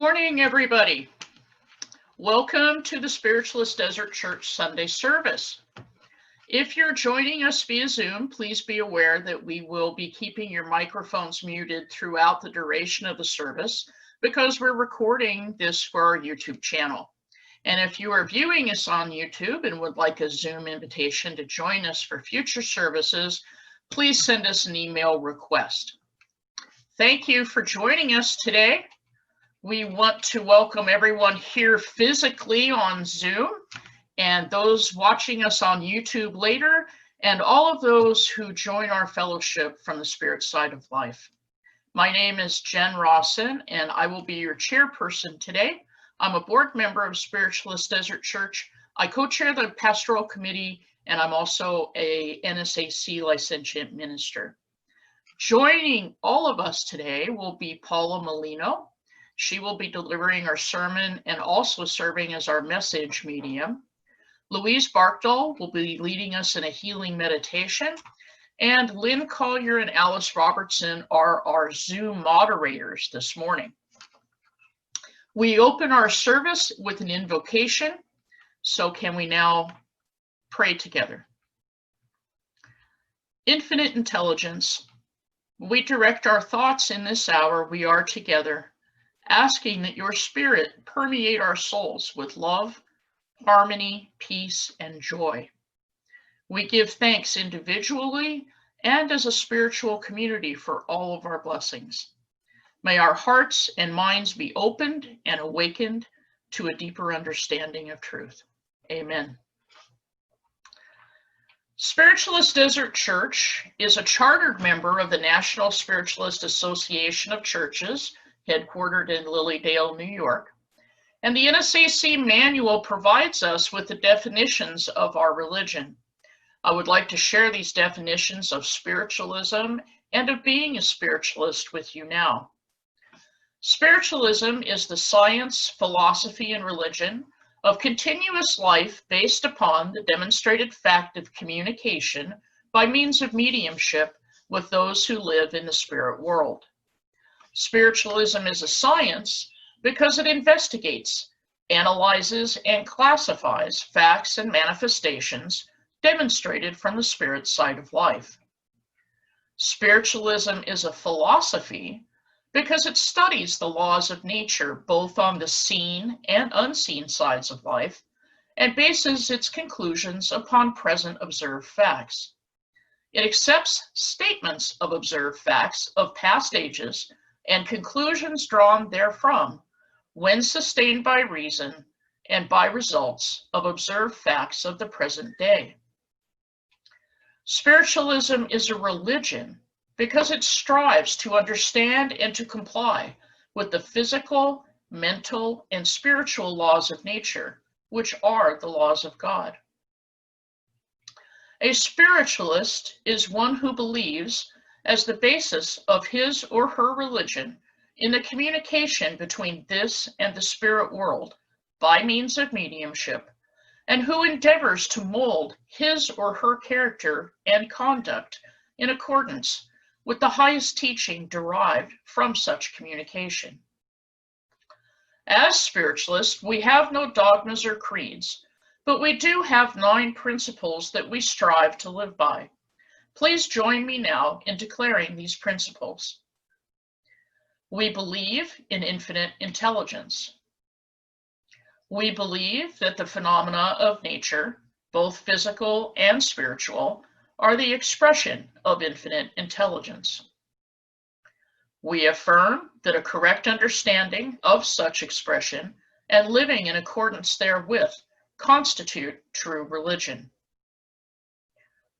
Morning, everybody. Welcome to the Spiritualist Desert Church Sunday service. If you're joining us via Zoom, please be aware that we will be keeping your microphones muted throughout the duration of the service because we're recording this for our YouTube channel. And if you are viewing us on YouTube and would like a Zoom invitation to join us for future services, please send us an email request. Thank you for joining us today. We want to welcome everyone here physically on Zoom and those watching us on YouTube later, and all of those who join our fellowship from the Spirit Side of Life. My name is Jen Rawson, and I will be your chairperson today. I'm a board member of Spiritualist Desert Church. I co-chair the pastoral committee, and I'm also a NSAC licentiate minister. Joining all of us today will be Paula Molino. She will be delivering our sermon and also serving as our message medium. Louise Barkdahl will be leading us in a healing meditation. And Lynn Collier and Alice Robertson are our Zoom moderators this morning. We open our service with an invocation. So can we now pray together? Infinite intelligence, we direct our thoughts in this hour we are together, asking that your spirit permeate our souls with love, harmony, peace, and joy. We give thanks individually and as a spiritual community for all of our blessings. May our hearts and minds be opened and awakened to a deeper understanding of truth. Amen. Spiritualist Desert Church is a chartered member of the National Spiritualist Association of Churches, headquartered in Lilydale, New York. And the NSAC manual provides us with the definitions of our religion. I would like to share these definitions of spiritualism and of being a spiritualist with you now. Spiritualism is the science, philosophy, and religion of continuous life based upon the demonstrated fact of communication by means of mediumship with those who live in the spirit world. Spiritualism is a science because it investigates, analyzes, and classifies facts and manifestations demonstrated from the spirit side of life. Spiritualism is a philosophy because it studies the laws of nature both on the seen and unseen sides of life and bases its conclusions upon present observed facts. It accepts statements of observed facts of past ages and conclusions drawn therefrom when sustained by reason and by results of observed facts of the present day. Spiritualism is a religion because it strives to understand and to comply with the physical, mental, and spiritual laws of nature, which are the laws of God. A spiritualist is one who believes as the basis of his or her religion in the communication between this and the spirit world by means of mediumship, and who endeavors to mold his or her character and conduct in accordance with the highest teaching derived from such communication. As spiritualists, we have no dogmas or creeds, but we do have 9 principles that we strive to live by. Please join me now in declaring these principles. We believe in infinite intelligence. We believe that the phenomena of nature, both physical and spiritual, are the expression of infinite intelligence. We affirm that a correct understanding of such expression and living in accordance therewith constitute true religion.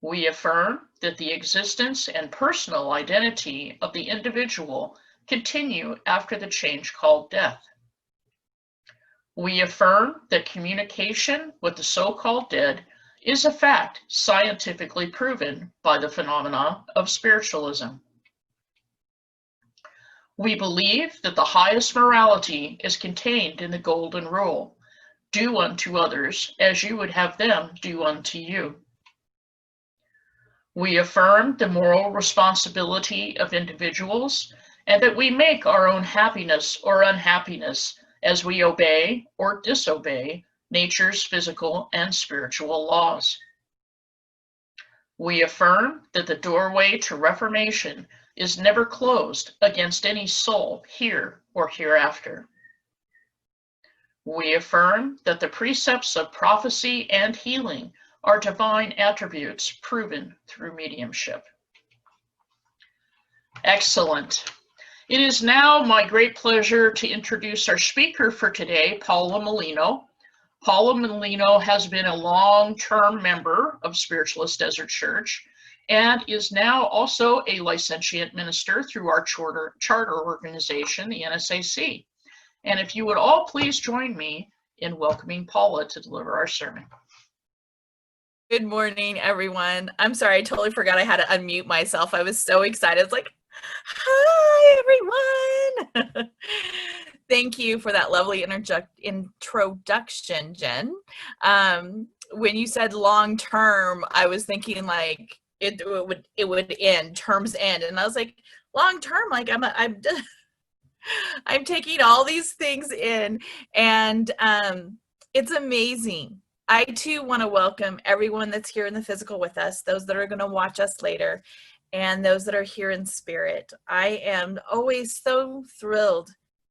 We affirm that the existence and personal identity of the individual continue after the change called death. We affirm that communication with the so-called dead is a fact scientifically proven by the phenomena of spiritualism. We believe that the highest morality is contained in the Golden Rule: do unto others as you would have them do unto you. We affirm the moral responsibility of individuals and that we make our own happiness or unhappiness as we obey or disobey nature's physical and spiritual laws. We affirm that the doorway to reformation is never closed against any soul here or hereafter. We affirm that the precepts of prophecy and healing are divine attributes proven through mediumship. Excellent. It is now my great pleasure to introduce our speaker for today, Paula Molino. Paula Molino has been a long-term member of Spiritualist Desert Church and is now also a licentiate minister through our charter organization, the NSAC. And if you would all please join me in welcoming Paula to deliver our sermon. Good morning, everyone. I'm sorry, I totally forgot I had to unmute myself. I was so excited. It's like, hi, everyone. Thank you for that lovely introduction, Jen. When you said long term, I was thinking like it would end, terms end, and I was like, long term, like I'm taking all these things in, and it's amazing. I too want to welcome everyone that's here in the physical with us, those that are going to watch us later, and those that are here in spirit. I am always so thrilled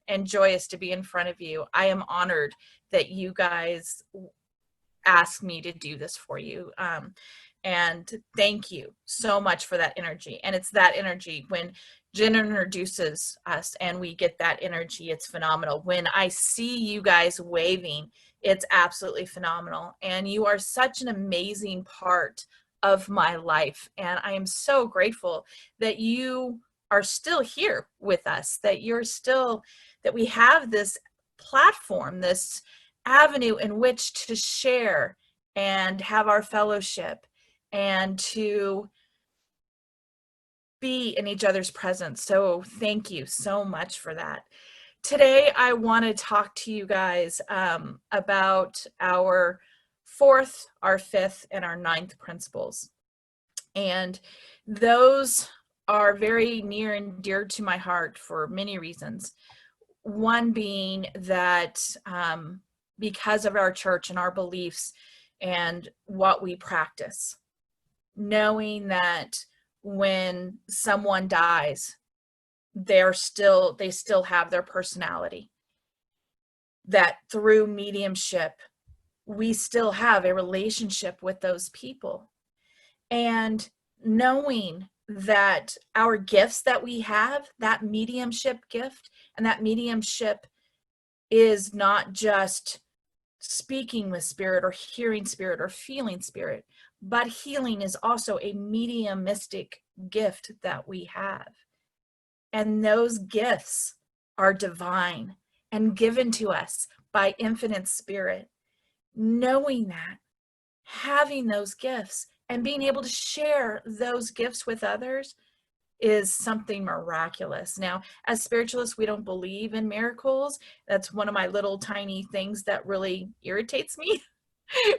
and joyous to be in front of you. I am honored that you guys asked me to do this for you. And thank you so much for that energy. And it's that energy when Jen introduces us and we get that energy, it's phenomenal. When I see you guys waving, it's absolutely phenomenal. And you are such an amazing part of my life. And I am so grateful that you are still here with us, that we have this platform, this avenue in which to share and have our fellowship and to be in each other's presence. So thank you so much for that. Today, I want to talk to you guys about our fourth, our fifth, and our ninth principles. And those are very near and dear to my heart for many reasons. One being that because of our church and our beliefs and what we practice, knowing that when someone dies, they still have their personality, that through mediumship, we still have a relationship with those people. And knowing that our gifts that we have, that mediumship gift, and that mediumship is not just speaking with spirit or hearing spirit or feeling spirit, but healing is also a mediumistic gift that we have. And those gifts are divine and given to us by infinite spirit. Knowing that, having those gifts and being able to share those gifts with others is something miraculous. Now, as spiritualists, we don't believe in miracles. That's one of my little tiny things that really irritates me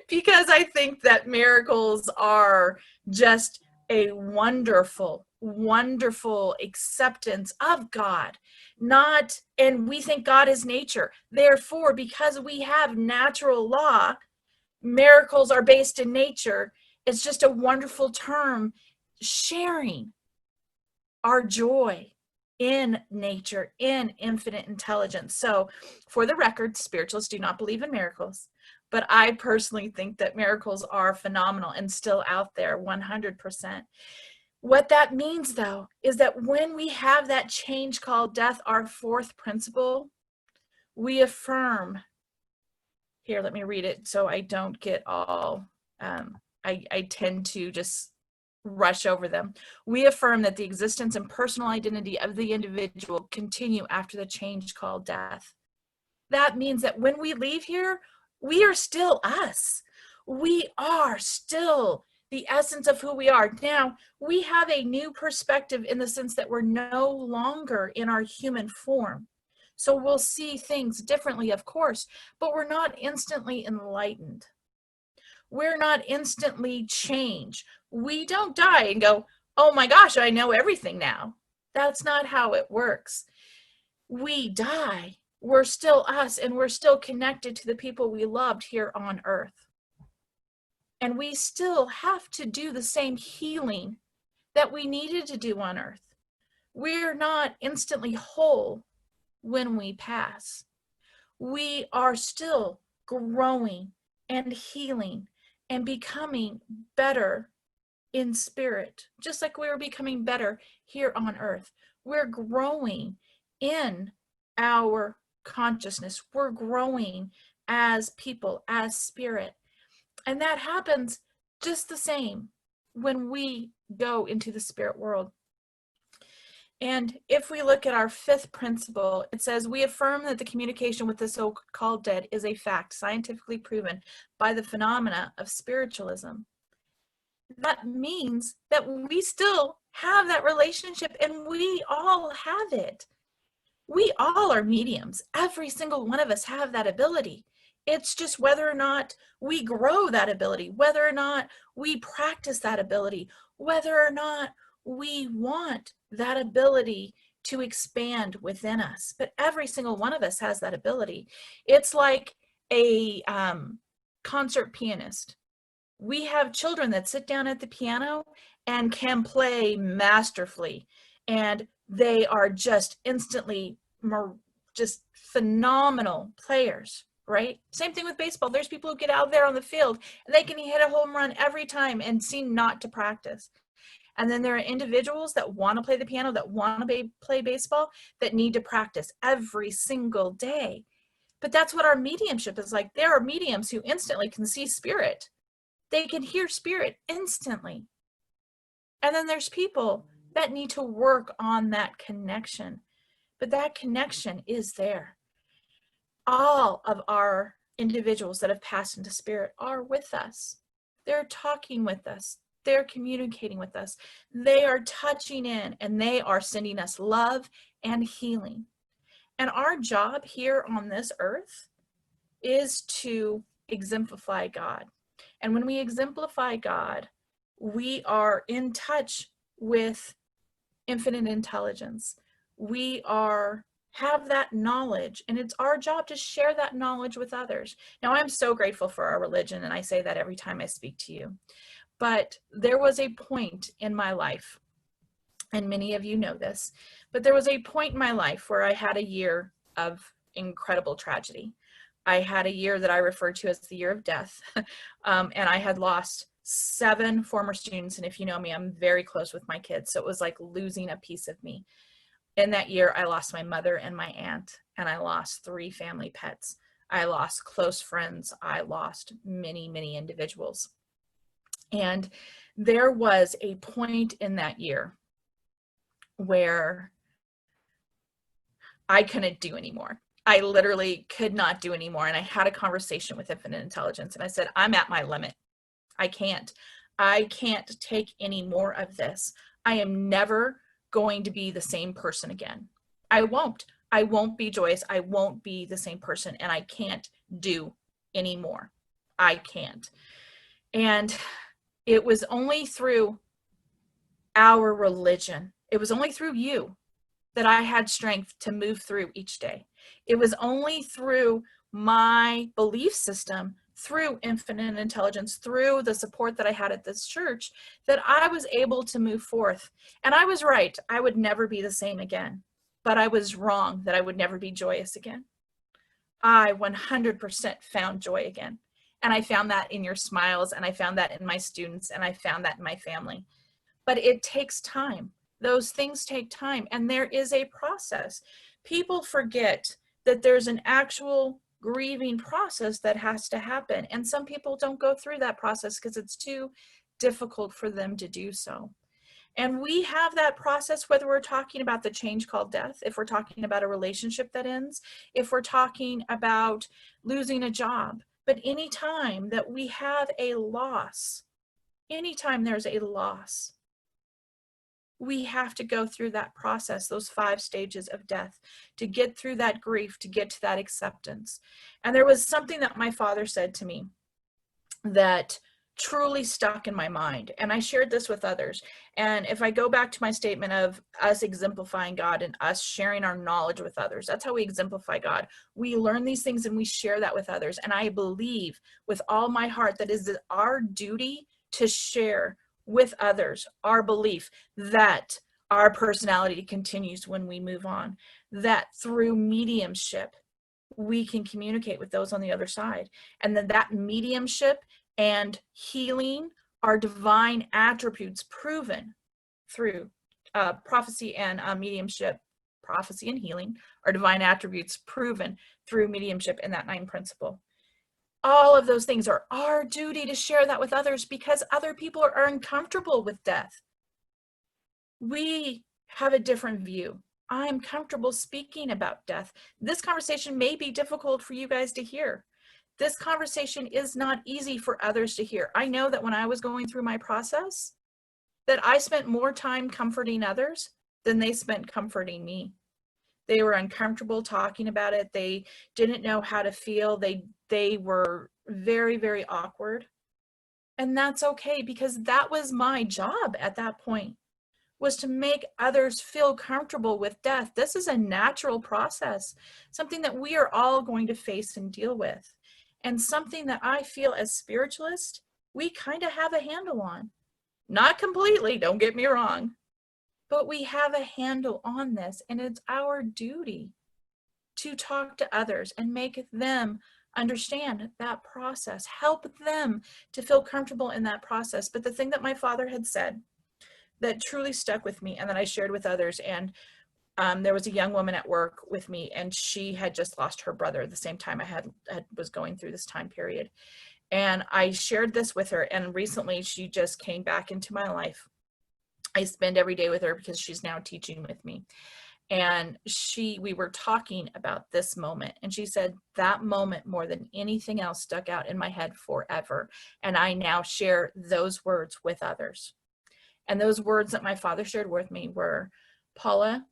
because I think that miracles are just a wonderful, wonderful acceptance of God. And we think God is nature. Therefore, because we have natural law, miracles are based in nature. It's just a wonderful term sharing our joy in nature, in infinite intelligence. So for the record, spiritualists do not believe in miracles, but I personally think that miracles are phenomenal and still out there 100%. What that means, though, is that when we have that change called death, our fourth principle, we affirm. Here, let me read it so I don't get all, I tend to just rush over them. We affirm that the existence and personal identity of the individual continue after the change called death. That means that when we leave here, we are still us. We are still the essence of who we are. Now, we have a new perspective in the sense that we're no longer in our human form. So we'll see things differently, of course, but we're not instantly enlightened. We're not instantly changed. We don't die and go, oh my gosh, I know everything now. That's not how it works. We die. We're still us, and we're still connected to the people we loved here on earth. And we still have to do the same healing that we needed to do on earth. We're not instantly whole when we pass. We are still growing and healing and becoming better in spirit, just like we were becoming better here on earth. We're growing in our consciousness. We're growing as people, as spirit. And that happens just the same when we go into the spirit world. And if we look at our fifth principle, it says, we affirm that the communication with the so-called dead is a fact scientifically proven by the phenomena of spiritualism. That means that we still have that relationship, and we all have it. We all are mediums. Every single one of us have that ability. It's just whether or not we grow that ability, whether or not we practice that ability, whether or not we want that ability to expand within us. But every single one of us has that ability. It's like a concert pianist. We have children that sit down at the piano and can play masterfully, and they are just instantly just phenomenal players, right? Same thing with baseball. There's people who get out there on the field and they can hit a home run every time and seem not to practice. And then there are individuals that want to play the piano, that want to play baseball, that need to practice every single day. But that's what our mediumship is like. There are mediums who instantly can see spirit. They can hear spirit instantly. And then there's people that need to work on that connection. But that connection is there. All of our individuals that have passed into spirit are with us. They're talking with us. They're communicating with us. They are touching in, and they are sending us love and healing. And our job here on this earth is to exemplify God. And when we exemplify God, we are in touch with infinite intelligence. We have that knowledge, and it's our job to share that knowledge with others. Now, I'm so grateful for our religion, and I say that every time I speak to you. But there was a point in my life, and many of you know this, but there was a point in my life where I had a year of incredible tragedy. I had a year that I refer to as the year of death, and I had lost 7 former students. And if you know me, I'm very close with my kids, so it was like losing a piece of me. In that year, I lost my mother and my aunt, and I lost 3 family pets. I lost close friends. I lost many, many individuals. And there was a point in that year where I couldn't do anymore. I literally could not do anymore. And I had a conversation with infinite intelligence, and I said, I'm at my limit. I can't take any more of this. I am never going to be the same person again. I won't be joyous. I won't be the same person, and I can't do anymore. I can't. And it was only through our religion, it was only through you, that I had strength to move through each day. It was only through my belief system, through infinite intelligence, through the support that I had at this church, that I was able to move forth. And I was right. I would never be the same again. But I was wrong that I would never be joyous again. I 100% found joy again. And I found that in your smiles, and I found that in my students, and I found that in my family. But it takes time. Those things take time, and there is a process. People forget that there's an actual grieving process that has to happen, and some people don't go through that process because it's too difficult for them to do so. And we have that process, whether we're talking about the change called death, if we're talking about a relationship that ends, if we're talking about losing a job. But anytime that we have a loss, anytime there's a loss, we have to go through that process, those 5 stages of death, to get through that grief, to get to that acceptance. And there was something that my father said to me that truly stuck in my mind. And I shared this with others. And if I go back to my statement of us exemplifying God and us sharing our knowledge with others, that's how we exemplify God. We learn these things and we share that with others. And I believe with all my heart that is our duty to share with others our belief that our personality continues when we move on, that through mediumship, we can communicate with those on the other side. And then that mediumship and healing are divine attributes proven through prophecy and mediumship. Prophecy and healing are divine attributes proven through mediumship and that 9 principle. All of those things are our duty to share that with others because other people are uncomfortable with death. We have a different view. I'm comfortable speaking about death. This conversation may be difficult for you guys to hear. This conversation is not easy for others to hear. I know that when I was going through my process, that I spent more time comforting others than they spent comforting me. They were uncomfortable talking about it. They didn't know how to feel. They were very, very awkward. And that's okay because that was my job at that point, was to make others feel comfortable with death. This is a natural process, something that we are all going to face and deal with. And something that I feel as spiritualists, we kind of have a handle on. Not completely, don't get me wrong, but we have a handle on this, and it's our duty to talk to others and make them understand that process, help them to feel comfortable in that process. But the thing that my father had said that truly stuck with me and that I shared with others, and there was a young woman at work with me, and she had just lost her brother at the same time I was going through this time period. And I shared this with her, and recently she just came back into my life. I spend every day with her because she's now teaching with me. And we were talking about this moment, and she said that moment more than anything else stuck out in my head forever. And I now share those words with others. And those words that my father shared with me were, Paula,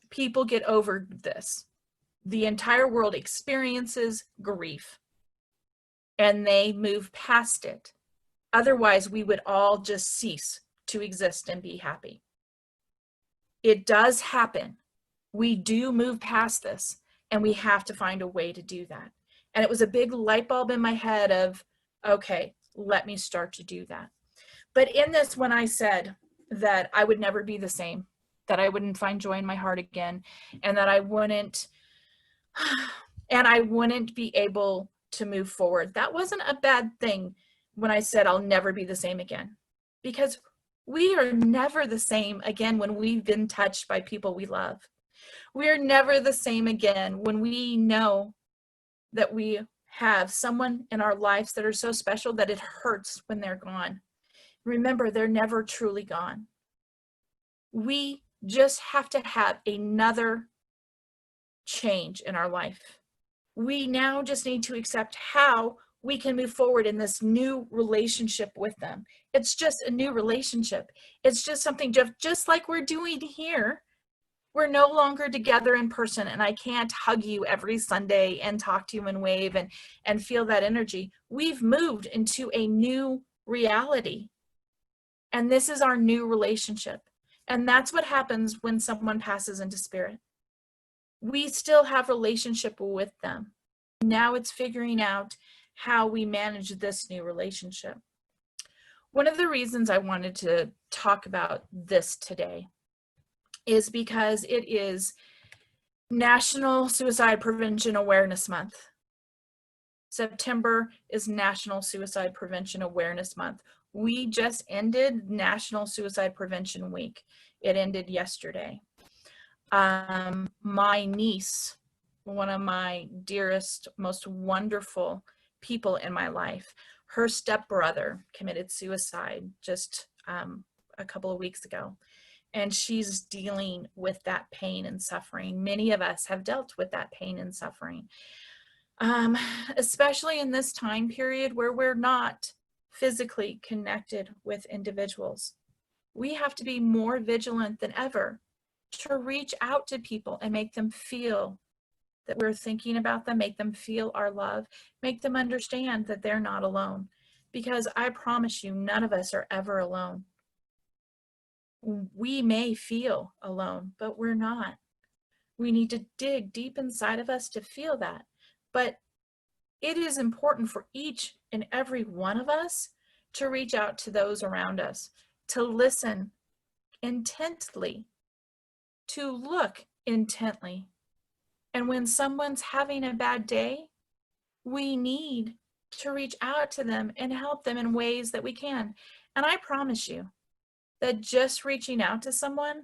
people get over this. The entire world experiences grief and they move past it. Otherwise, we would all just cease to exist and be happy. It does happen. We do move past this, and we have to find a way to do that. And it was a big light bulb in my head of, okay, let me start to do that. But in this, when I said that I would never be the same, that I wouldn't find joy in my heart again, and that I wouldn't be able to move forward, that wasn't a bad thing when I said I'll never be the same again. Because we are never the same again when we've been touched by people we love. We are never the same again when we know that we have someone in our lives that are so special that it hurts when they're gone. Remember, they're never truly gone. We just have to have another change in our life. We now just need to accept how we can move forward in this new relationship with them. It's just a new relationship. It's just something just like we're doing here. We're no longer together in person, and I can't hug you every Sunday and talk to you and wave and feel that energy. We've moved into a new reality, and this is our new relationship. And that's what happens when someone passes into spirit. We still have relationship with them. Now it's figuring out how we manage this new relationship. One of the reasons I wanted to talk about this today is because it is National Suicide Prevention Awareness Month. September is National Suicide Prevention Awareness Month. We just ended National Suicide Prevention Week. It ended yesterday. My niece, one of my dearest, most wonderful people in my life, her stepbrother committed suicide just a couple of weeks ago. And she's dealing with that pain and suffering. Many of us have dealt with that pain and suffering, especially in this time period where we're not physically connected with individuals. We have to be more vigilant than ever to reach out to people and make them feel that we're thinking about them, make them feel our love, make them understand that they're not alone. because I promise you, none of us are ever alone. We may feel alone, but we're not. We need to dig deep inside of us to feel that. But it is important for each and every one of us to reach out to those around us, to listen intently, to look intently. And when someone's having a bad day, we need to reach out to them and help them in ways that we can. And I promise you that just reaching out to someone,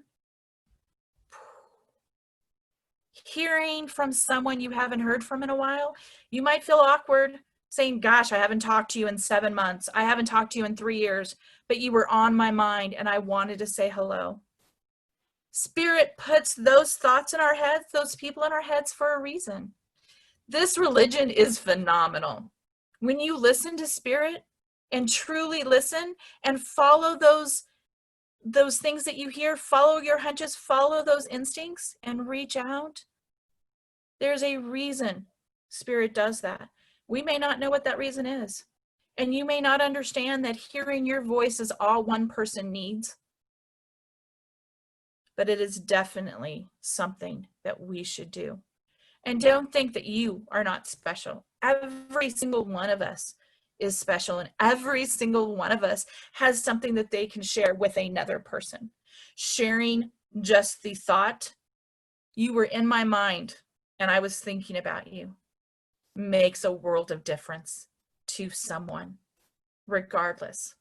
hearing from someone you haven't heard from in a while, you might feel awkward saying, gosh, I haven't talked to you in 7 months. I haven't talked to you in 3 years, but you were on my mind and I wanted to say hello. Spirit puts those thoughts in our heads, those people in our heads for a reason. This religion is phenomenal. When you listen to Spirit and truly listen and follow those things that you hear, follow your hunches, follow those instincts and reach out, there's a reason Spirit does that. We may not know what that reason is. And you may not understand that hearing your voice is all one person needs. But it is definitely something that we should do. And don't think that you are not special. Every single one of us is special, and every single one of us has something that they can share with another person. Sharing just the thought, you were in my mind and I was thinking about you, makes a world of difference to someone, regardless.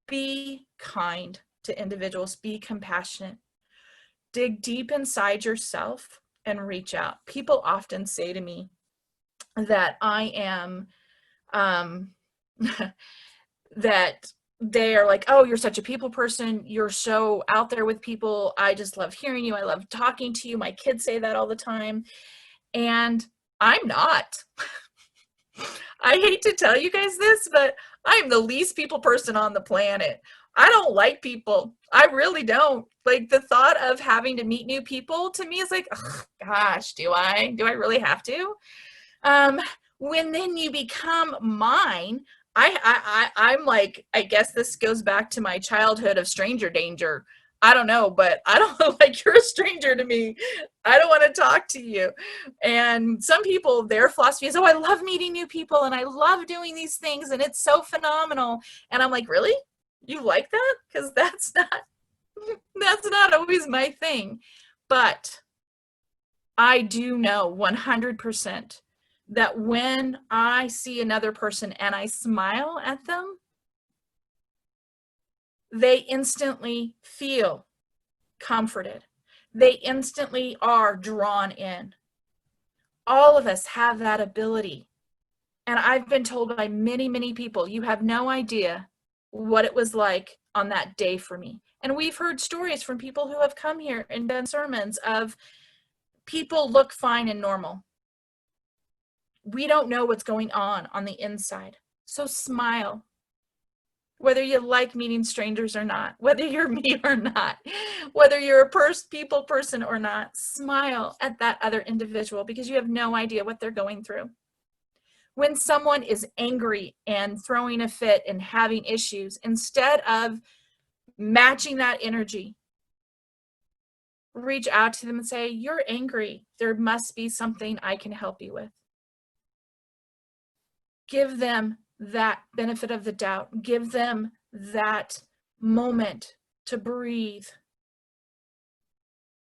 Be kind to individuals, be compassionate, dig deep inside yourself and reach out. People often say to me that I am, that they are like, oh, you're such a people person. You're so out there with people. I just love hearing you. I love talking to you. My kids say that all the time. And I'm not. I hate to tell you guys this, but I'm the least people person on the planet. I don't like people. I really don't. Like, the thought of having to meet new people to me is like, ugh, gosh, do I really have to? When then you become mine, I'm like, I guess this goes back to my childhood of stranger danger. I don't know, but I don't look like you're a stranger to me. I don't want to talk to you. And some people, their philosophy is, oh, I love meeting new people and I love doing these things and it's so phenomenal. And I'm like, really? You like that? Because that's not always my thing. But I do know 100% that when I see another person and I smile at them, they instantly feel comforted. They instantly are drawn in. All of us have that ability. And I've been told by many, many people, you have no idea what it was like on that day for me. And we've heard stories from people who have come here and done sermons of people look fine and normal. We don't know what's going on the inside. So smile. Whether you like meeting strangers or not, whether you're me or not, whether you're a people person or not, smile at that other individual because you have no idea what they're going through. When someone is angry and throwing a fit and having issues, instead of matching that energy, reach out to them and say, you're angry. There must be something I can help you with. Give them that benefit of the doubt. Give them that moment to breathe.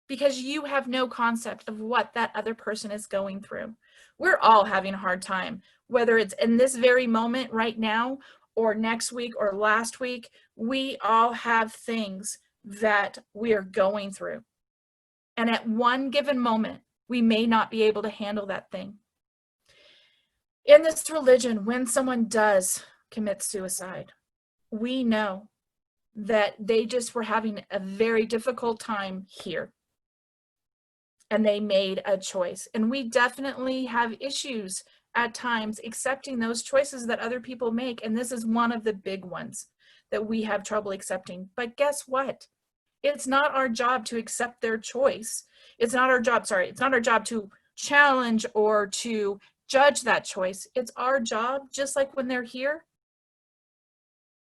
Because you have no concept of what that other person is going through. We're all having a hard time, whether it's in this very moment right now or next week or last week. We all have things that we are going through. And at one given moment, we may not be able to handle that thing. In this religion, when someone does commit suicide, we know that they just were having a very difficult time here. And they made a choice. And we definitely have issues at times accepting those choices that other people make. And this is one of the big ones that we have trouble accepting. But guess what? It's not our job to accept their choice. It's not our job to challenge or to judge that choice. It's our job, just like when they're here,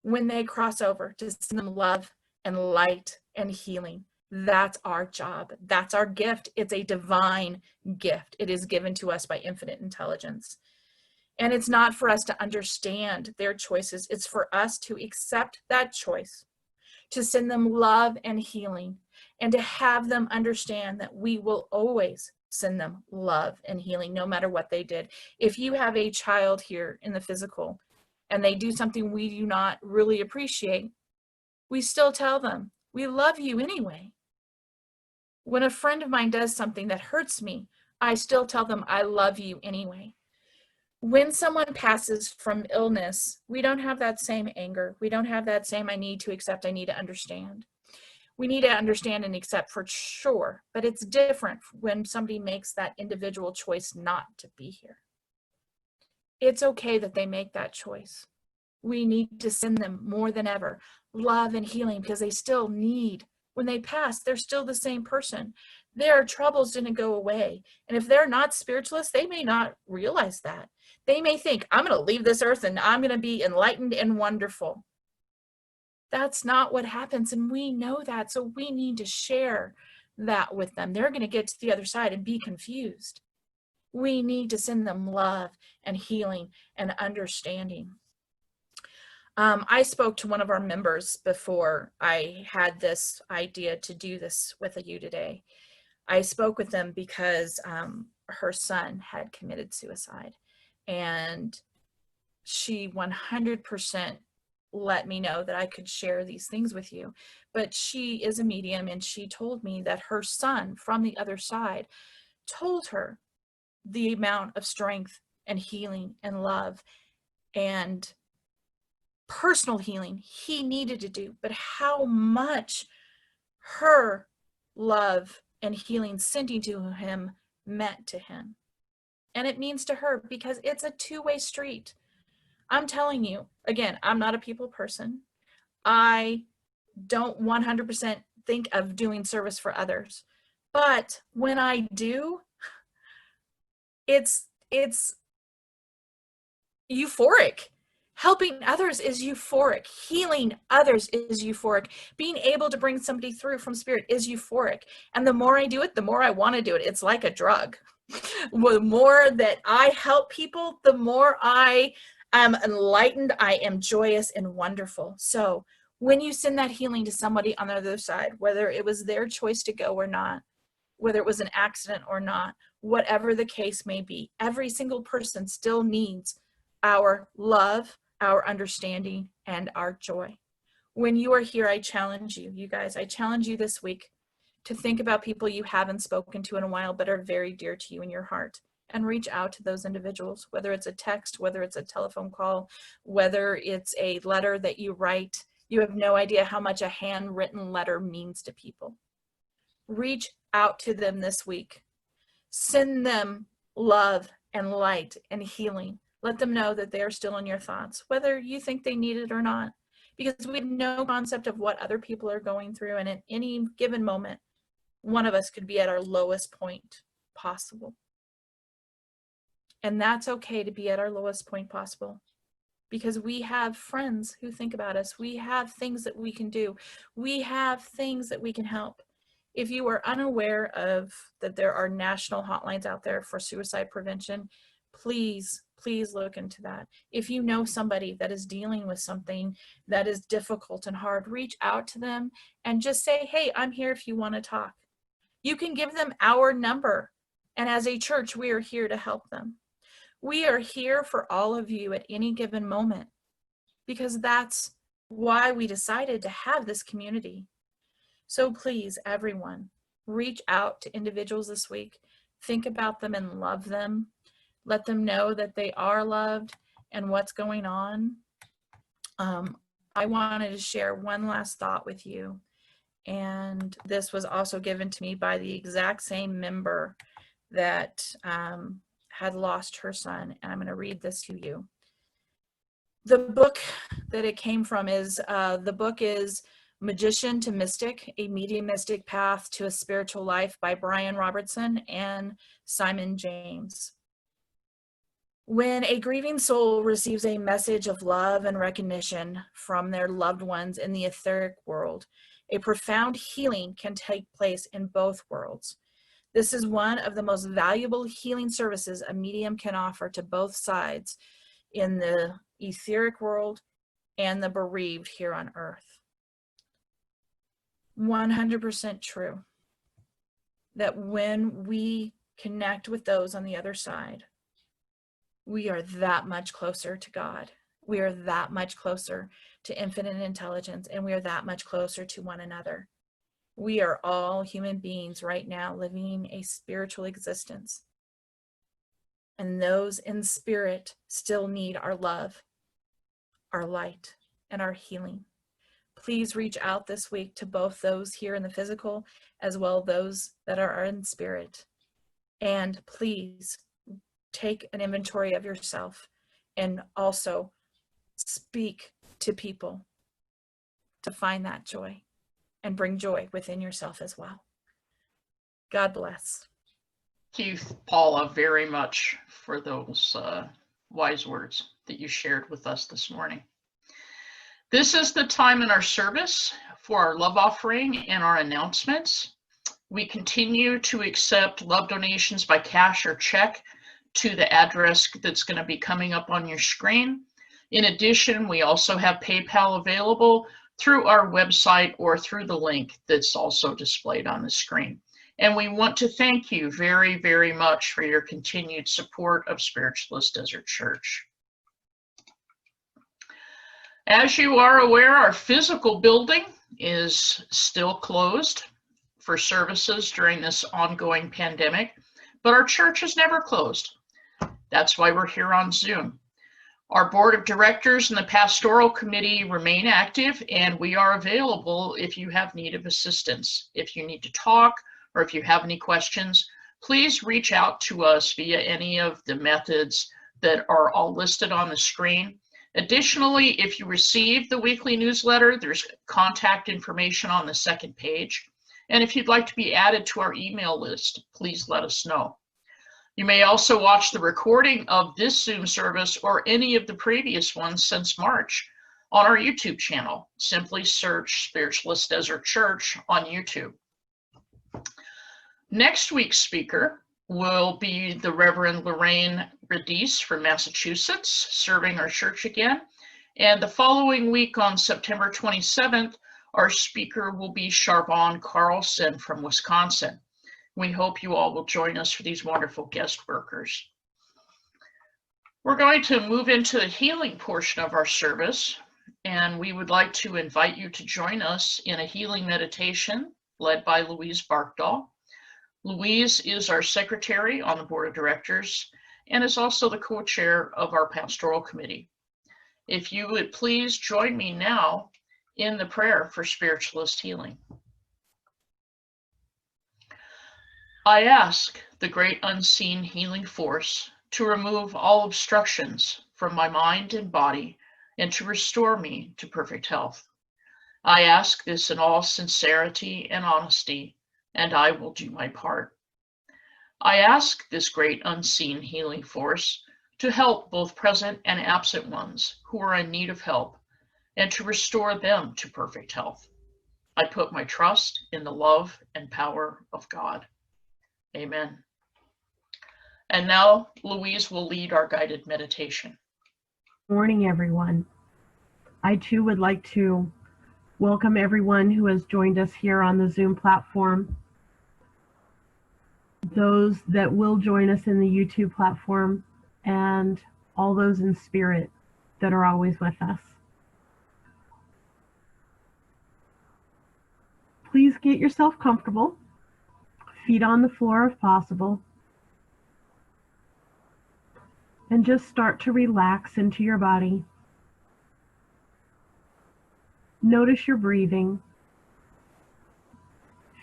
when they cross over, to send them love and light and healing. That's our job. That's our gift. It's a divine gift. It is given to us by infinite intelligence. And it's not for us to understand their choices. It's for us to accept that choice, to send them love and healing, and to have them understand that we will always send them love and healing, no matter what they did. If you have a child here in the physical and they do something we do not really appreciate, we still tell them, we love you anyway. When a friend of mine does something that hurts me, I still tell them, I love you anyway. When someone passes from illness, we don't have that same anger. We don't have that same, I need to accept, I need to understand. We need to understand and accept for sure, but it's different when somebody makes that individual choice not to be here. It's okay that they make that choice. We need to send them more than ever love and healing, because they still need, when they pass, they're still the same person. Their troubles didn't go away. And if they're not spiritualists, they may not realize that. They may think, I'm going to leave this earth and I'm going to be enlightened and wonderful. That's not what happens, and we know that, so we need to share that with them. They're going to get to the other side and be confused. We need to send them love and healing and understanding. I spoke to one of our members before I had this idea to do this with you today. I spoke with them because her son had committed suicide, and she 100% let me know that I could share these things with you. But she is a medium, and she told me that her son from the other side told her the amount of strength and healing and love and personal healing he needed to do, but how much her love and healing sending to him meant to him. And it means to her, because it's a two-way street. I'm telling you, again, I'm not a people person. I don't 100% think of doing service for others. But when I do, it's euphoric. Helping others is euphoric. Healing others is euphoric. Being able to bring somebody through from spirit is euphoric. And the more I do it, the more I want to do it. It's like a drug. The more that I help people, the more I am enlightened, I am joyous and wonderful. So when you send that healing to somebody on the other side, whether it was their choice to go or not, whether it was an accident or not, whatever the case may be, every single person still needs our love, our understanding, and our joy. When you are here, I challenge you, you guys, I challenge you this week to think about people you haven't spoken to in a while but are very dear to you in your heart, and reach out to those individuals, whether it's a text, whether it's a telephone call, whether it's a letter that you write. You have no idea how much a handwritten letter means to people. Reach out to them this week. Send them love and light and healing. Let them know that they are still in your thoughts, whether you think they need it or not, because we have no concept of what other people are going through. And at any given moment, one of us could be at our lowest point possible. And that's okay to be at our lowest point possible, because we have friends who think about us. We have things that we can do. We have things that we can help. If you are unaware of that there are national hotlines out there for suicide prevention, please look into that. If you know somebody that is dealing with something that is difficult and hard, reach out to them and just say, hey, I'm here if you want to talk. You can give them our number. And as a church, we are here to help them. We are here for all of you at any given moment, because that's why we decided to have this community. So please, everyone, reach out to individuals this week. Think about them and love them. Let them know that they are loved and what's going on. I wanted to share one last thought with you. And this was also given to me by the exact same member that had lost her son. And I'm going to read this to you. The book that it came from is, the book is Magician to Mystic, A Mediumistic Path to a Spiritual Life by Brian Robertson and Simon James. When a grieving soul receives a message of love and recognition from their loved ones in the etheric world, a profound healing can take place in both worlds. This is one of the most valuable healing services a medium can offer to both sides in the etheric world and the bereaved here on earth. 100% true that when we connect with those on the other side, we are that much closer to God. We are that much closer to infinite intelligence, and we are that much closer to one another. We are all human beings right now living a spiritual existence. And those in spirit still need our love, our light, and our healing. Please reach out this week to both those here in the physical as well as those that are in spirit. And please take an inventory of yourself and also speak to people to find that joy and bring joy within yourself as well. God bless. Thank you, Paula, very much for those wise words that you shared with us this morning. This is the time in our service for our love offering and our announcements. We continue to accept love donations by cash or check to the address that's going to be coming up on your screen. In addition, we also have PayPal available through our website or through the link that's also displayed on the screen. And we want to thank you very, very much for your continued support of Spiritualist Desert Church. As you are aware, our physical building is still closed for services during this ongoing pandemic, but our church is never closed. That's why we're here on Zoom. Our board of directors and the pastoral committee remain active, and we are available if you have need of assistance. If you need to talk or if you have any questions, please reach out to us via any of the methods that are all listed on the screen. Additionally, if you receive the weekly newsletter, there's contact information on the second page. And if you'd like to be added to our email list, please let us know. You may also watch the recording of this Zoom service or any of the previous ones since March on our YouTube channel. Simply search Spiritualist Desert Church on YouTube. Next week's speaker will be the Reverend Lorraine Radice from Massachusetts, serving our church again. And the following week on September 27th, our speaker will be Charbonne Carlson from Wisconsin. We hope you all will join us for these wonderful guest workers. We're going to move into the healing portion of our service, and we would like to invite you to join us in a healing meditation led by Louise Barkdahl. Louise is our secretary on the board of directors and is also the co-chair of our pastoral committee. If you would please join me now in the prayer for spiritualist healing. I ask the great unseen healing force to remove all obstructions from my mind and body and to restore me to perfect health. I ask this in all sincerity and honesty, and I will do my part. I ask this great unseen healing force to help both present and absent ones who are in need of help and to restore them to perfect health. I put my trust in the love and power of God. Amen. And now Louise will lead our guided meditation. Good morning, everyone. I too would like to welcome everyone who has joined us here on the Zoom platform, those that will join us in the YouTube platform, and all those in spirit that are always with us. Please get yourself comfortable, feet on the floor if possible, and just start to relax into your body. Notice your breathing.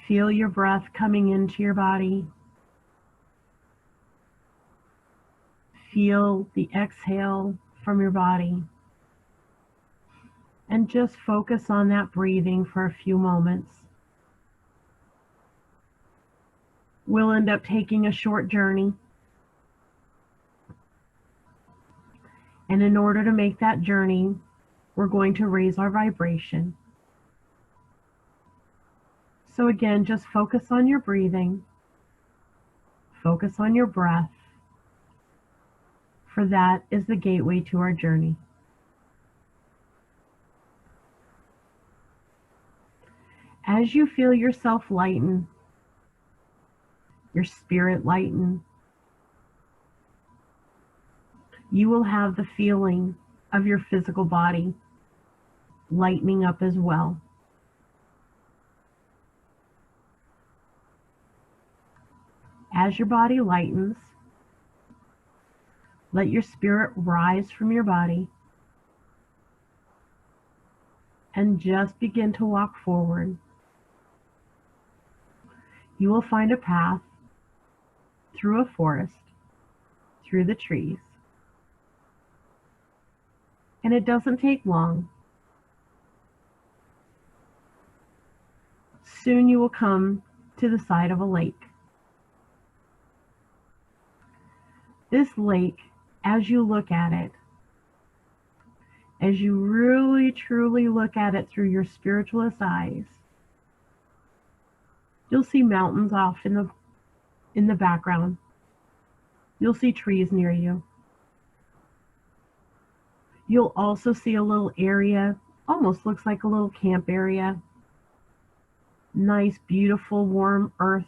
Feel your breath coming into your body. Feel the exhale from your body. And just focus on that breathing for a few moments. We'll end up taking a short journey. And in order to make that journey, we're going to raise our vibration. So again, just focus on your breathing. Focus on your breath. For that is the gateway to our journey. As you feel yourself lighten, your spirit lighten, you will have the feeling of your physical body lightening up as well. As your body lightens, let your spirit rise from your body and just begin to walk forward. You will find a path through a forest, through the trees. And it doesn't take long. Soon you will come to the side of a lake. This lake, as you look at it, as you really truly look at it through your spiritualist eyes, you'll see mountains off in the background. You'll see trees near you. You'll also see a little area, almost looks like a little camp area. Nice, beautiful, warm earth.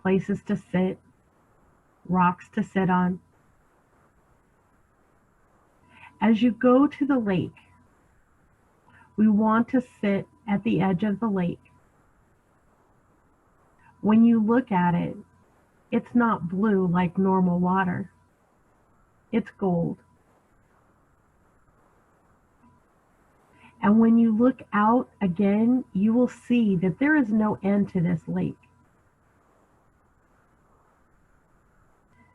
Places to sit. Rocks to sit on. As you go to the lake, we want to sit at the edge of the lake. When you look at it, it's not blue like normal water. It's gold. And when you look out again, you will see that there is no end to this lake.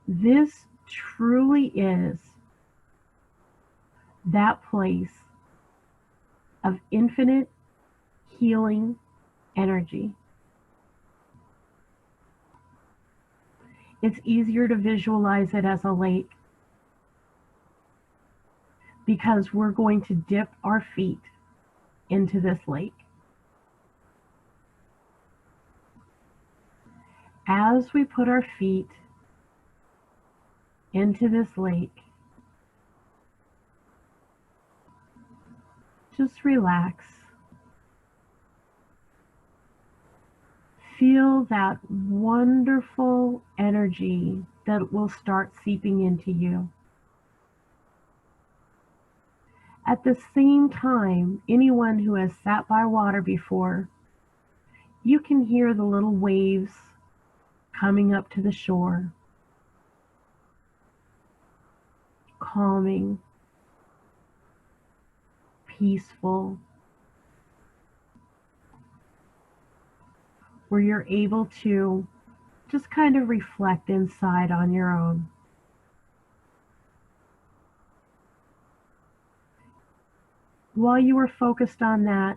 This truly is that place of infinite healing energy. It's easier to visualize it as a lake because we're going to dip our feet into this lake. As we put our feet into this lake, just relax. Feel that wonderful energy that will start seeping into you. At the same time, anyone who has sat by water before, you can hear the little waves coming up to the shore, calming, peaceful, where you're able to just kind of reflect inside on your own. While you are focused on that,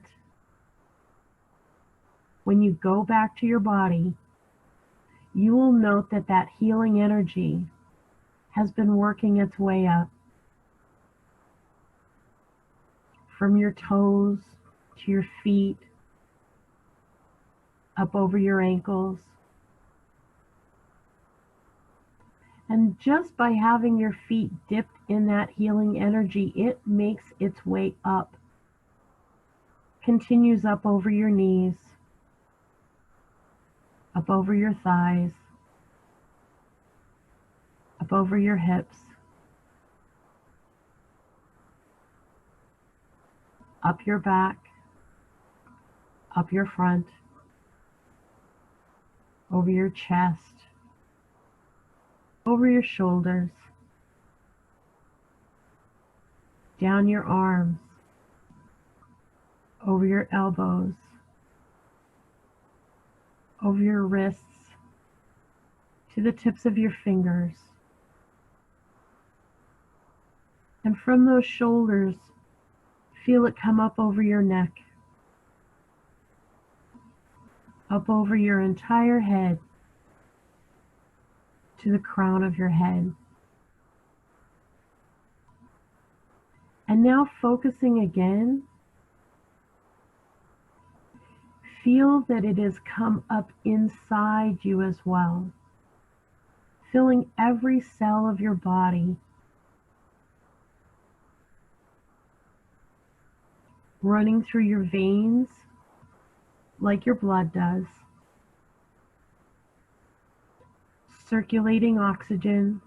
when you go back to your body, you will note that that healing energy has been working its way up from your toes to your feet, up over your ankles. And just by having your feet dipped in that healing energy, it makes its way up, continues up over your knees, up over your thighs, up over your hips, up your back, up your front, over your chest, over your shoulders, down your arms, over your elbows, over your wrists, to the tips of your fingers. And from those shoulders, feel it come up over your neck, up over your entire head, to the crown of your head. And now focusing again, feel that it has come up inside you as well, filling every cell of your body, running through your veins like your blood does, circulating oxygen,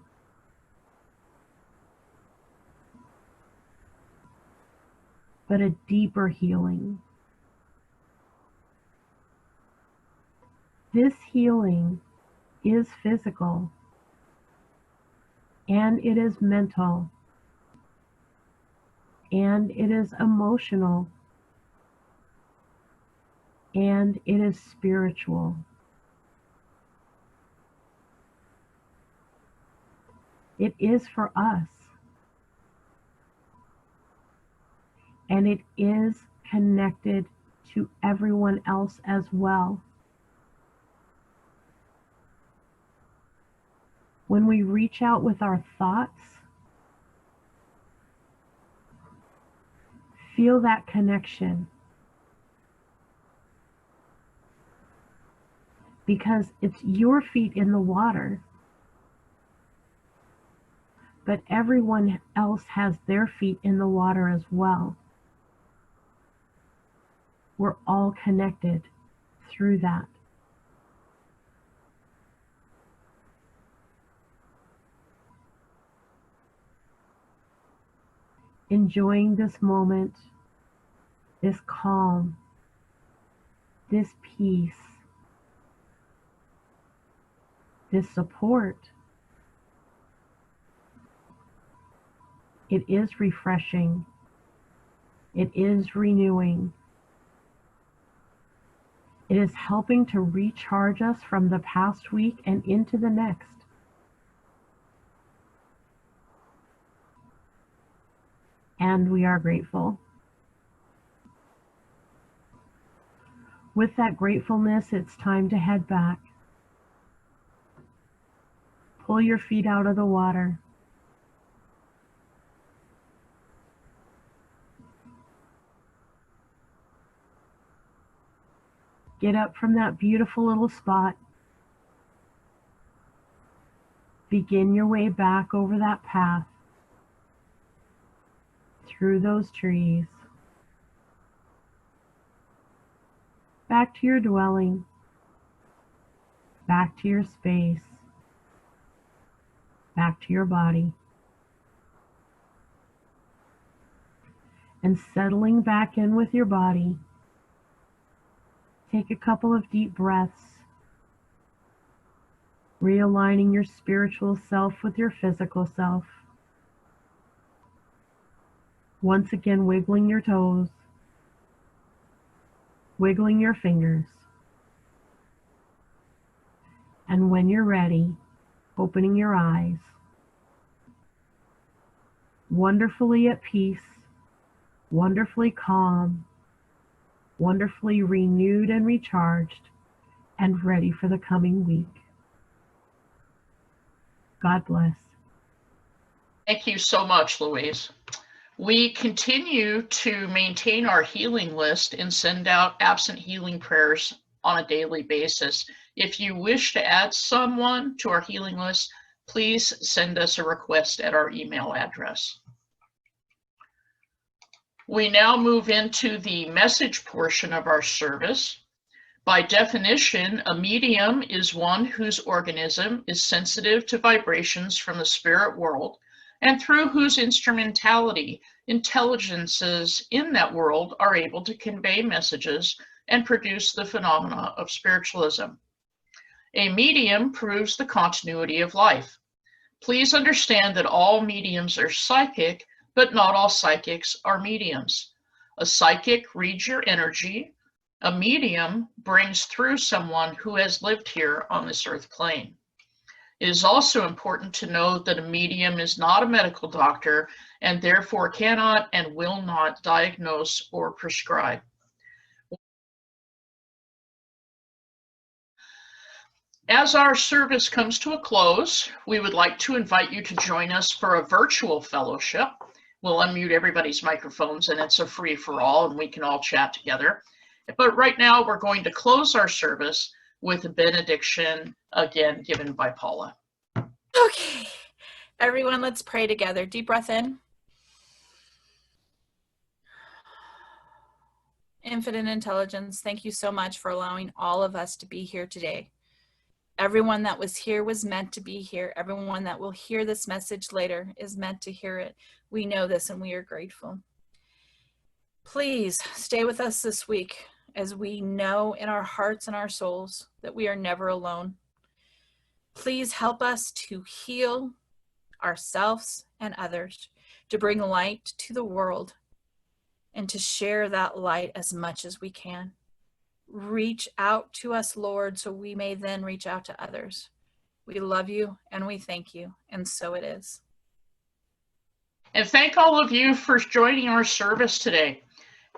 but a deeper healing. This healing is physical, and it is mental, and it is emotional, and it is spiritual. It is for us, and it is connected to everyone else as well. When we reach out with our thoughts, feel that connection, because it's your feet in the water, but everyone else has their feet in the water as well. We're all connected through that. Enjoying this moment, this calm, this peace, this support. It is refreshing. It is renewing. It is helping to recharge us from the past week and into the next. And we are grateful. With that gratefulness, it's time to head back. Pull your feet out of the water. Get up from that beautiful little spot. Begin your way back over that path, through those trees, back to your dwelling, back to your space, back to your body. And settling back in with your body, take a couple of deep breaths, realigning your spiritual self with your physical self. Once again, wiggling your toes, wiggling your fingers. And when you're ready, opening your eyes, wonderfully at peace, wonderfully calm, wonderfully renewed and recharged, and ready for the coming week. God bless. Thank you so much, Louise. We continue to maintain our healing list and send out absent healing prayers on a daily basis. If you wish to add someone to our healing list, please send us a request at our email address. We now move into the message portion of our service. By definition, a medium is one whose organism is sensitive to vibrations from the spirit world, and through whose instrumentality, intelligences in that world are able to convey messages and produce the phenomena of spiritualism. A medium proves the continuity of life. Please understand that all mediums are psychic, but not all psychics are mediums. A psychic reads your energy. A medium brings through someone who has lived here on this earth plane. It is also important to know that a medium is not a medical doctor and therefore cannot and will not diagnose or prescribe. As our service comes to a close, we would like to invite you to join us for a virtual fellowship. we'll unmute everybody's microphones, and it's a free-for-all, and we can all chat together. But right now, we're going to close our service with a benediction, again, given by Paula. Okay, everyone, let's pray together. Deep breath in. Infinite intelligence, thank you so much for allowing all of us to be here today. Everyone that was here was meant to be here. Everyone that will hear this message later is meant to hear it. We know this and we are grateful. Please stay with us this week as we know in our hearts and our souls that we are never alone. Please help us to heal ourselves and others, to bring light to the world, and to share that light as much as we can. Reach out to us, Lord, so we may then reach out to others. We love you and we thank you, and so it is. And thank all of you for joining our service today.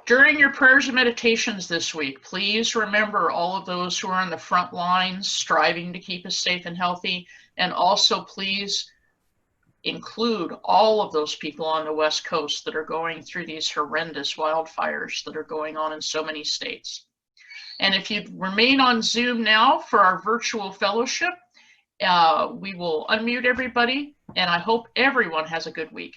During your prayers and meditations this week, please remember all of those who are on the front lines striving to keep us safe and healthy, and also please include all of those people on the West Coast that are going through these horrendous wildfires that are going on in so many states. And if you remain on Zoom now for our virtual fellowship, we will unmute everybody, and I hope everyone has a good week.